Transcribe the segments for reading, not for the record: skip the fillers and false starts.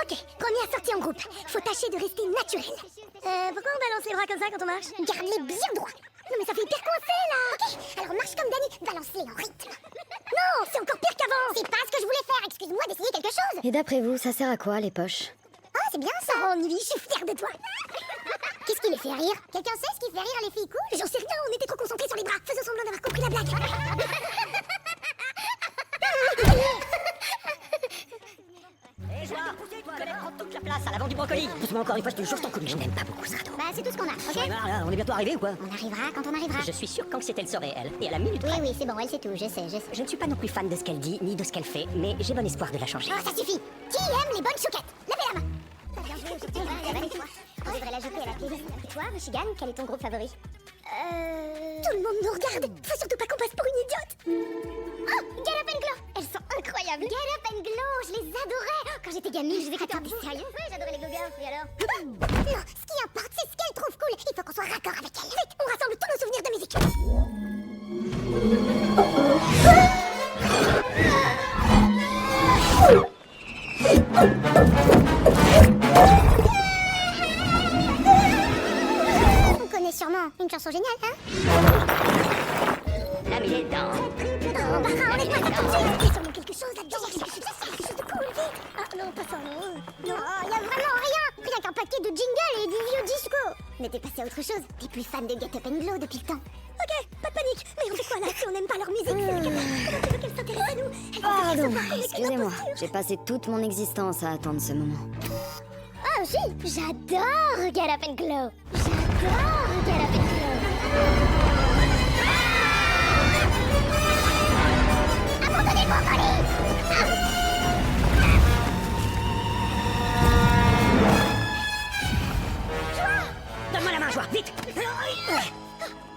Ok, première sortie en groupe. Faut tâcher de rester naturel. Pourquoi on balance les bras comme ça quand on marche? Garde-les bien droits. Non mais ça fait hyper coincé là. Ok, alors marche comme Dani, balance-les en rythme. Non, c'est encore pire qu'avant. C'est pas ce que je voulais faire, excuse-moi d'essayer quelque chose. Et d'après vous, ça sert à quoi, les poches? Ah, c'est bien ça. Oh, Nivy, je suis fière de toi. Qu'est-ce qui les fait rire? Quelqu'un sait ce qui fait rire les filles cool? J'en sais rien, on était trop concentrés sur les bras. Faisons semblant d'avoir compris la blague. Hé, Joie, Colette prend toute la place à l'avant du brocoli. Doucement encore une fois, je te jure, je t'en coule. Je n'aime pas beaucoup ce radeau. Bah, c'est tout ce qu'on a, ok? J'en ai marre, là, on est bientôt arrivé ou quoi? On arrivera quand on arrivera. Je suis sûre qu'Anxiété le saurait, elle. Et à la minute Oui, près. oui, c'est bon, elle sait tout, je sais. Je ne suis pas non plus fan de ce qu'elle dit, ni de ce qu'elle fait, mais j'ai bon espoir de la changer. Oh, ça suffit. Qui aime les bonnes chouquettes? Levez la main. Bien joué, aujourd'hui, on devrait l'ajouter à la playlist. Et toi, Michigan, quel est ton groupe favori? Tout le monde nous regarde. Faut surtout pas qu'on passe pour une idiote. Oh, Get Up and Glow. Elles sont incroyables. Get Up and Glow, je les adorais. Quand j'étais gamine, je les écoutais. T'es sérieux? Oui, j'adorais les Go Girls, et alors? Non, ce qui importe, c'est ce qu'elle trouve cool. Il faut qu'on soit raccord avec elle. Vite, on rassemble tous nos souvenirs de musique. On connaît sûrement une chanson géniale, hein? La militante. Oh, Barra, on est pas tout de suite. Il y a sûrement quelque chose là-dedans. Quelque chose de cool, vite. Ah, non, pas ça, non. Non, il y a vraiment rien. Rien qu'un paquet de jingles et du vieux disco. Mais t'es passé à autre chose. T'es plus fan de Get Up and Glow depuis le temps. Ok, pas de panique. Mais on fait quoi là si on n'aime pas leur musique? Comment tu veux qu'elle s'intéresse à nous? Pardon, excusez-moi. J'ai passé toute mon existence à attendre ce moment. Oh, si, j'adore Get Up and Glow. J'adore Get Up and Glow. Abandonnez le brocoli. Donne-moi la main, Joie, vite.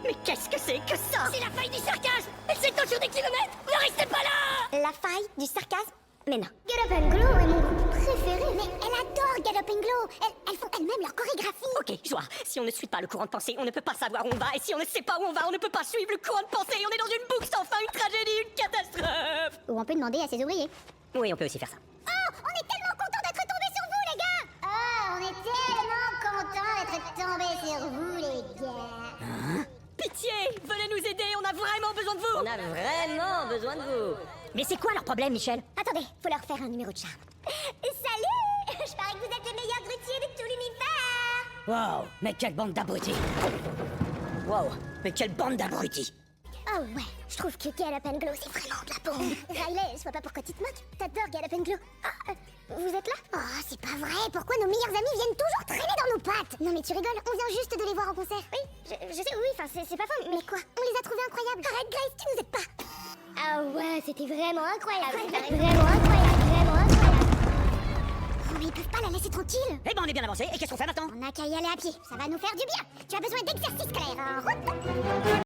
Mais qu'est-ce que c'est que ça? C'est la faille du sarcasme. Elle s'étend sur des kilomètres. Ne restez pas là. La faille du sarcasme? Mais non. Get Up and Glow est mon groupe préféré. Mais elle adore Get Up and Glow. Elles font elles-mêmes leur chorégraphie. Ok, Joie, si on ne suit pas le courant de pensée, on ne peut pas savoir où on va. Et si on ne sait pas où on va, on ne peut pas suivre le courant de pensée. On est dans une boucle sans fin, une tragédie, une catastrophe. Ou on peut demander à ses ouvriers. Oui, on peut aussi faire ça. Oh, on est tellement contents d'être tombés sur vous, les gars. Oh, on est tellement contents d'être tombés sur vous, les gars. Pitié, venez nous aider, on a vraiment besoin de vous. On a vraiment besoin de vous. Mais c'est quoi leur problème, Michel? Attendez, faut leur faire un numéro de charme. Salut. Je parie que vous êtes les meilleurs grutiers de tout l'univers. Wow, mais quelle bande d'abrutis. Wow, mais quelle bande d'abrutis. Oh ouais, je trouve que Get Up and Glow, c'est vraiment de la bombe. Riley, je vois pas pourquoi tu te moques. T'adores Get Up and Glow. Ah, vous êtes là? Oh, c'est pas vrai. Pourquoi nos meilleurs amis viennent toujours traîner dans nos pattes? Non mais tu rigoles, on vient juste de les voir en concert. Oui, je sais, oui, enfin c'est pas faux. Mais quoi? On les a trouvés incroyables. Arrête Grace, tu nous aides pas. Ah ouais, c'était vraiment incroyable. Vraiment incroyable, vraiment incroyable. Oh mais ils peuvent pas la laisser tranquille. Eh ben on est bien avancé, et qu'est-ce qu'on fait maintenant? On a qu'à y aller à pied, ça va nous faire du bien. Tu as besoin d'exercice, Claire. En route.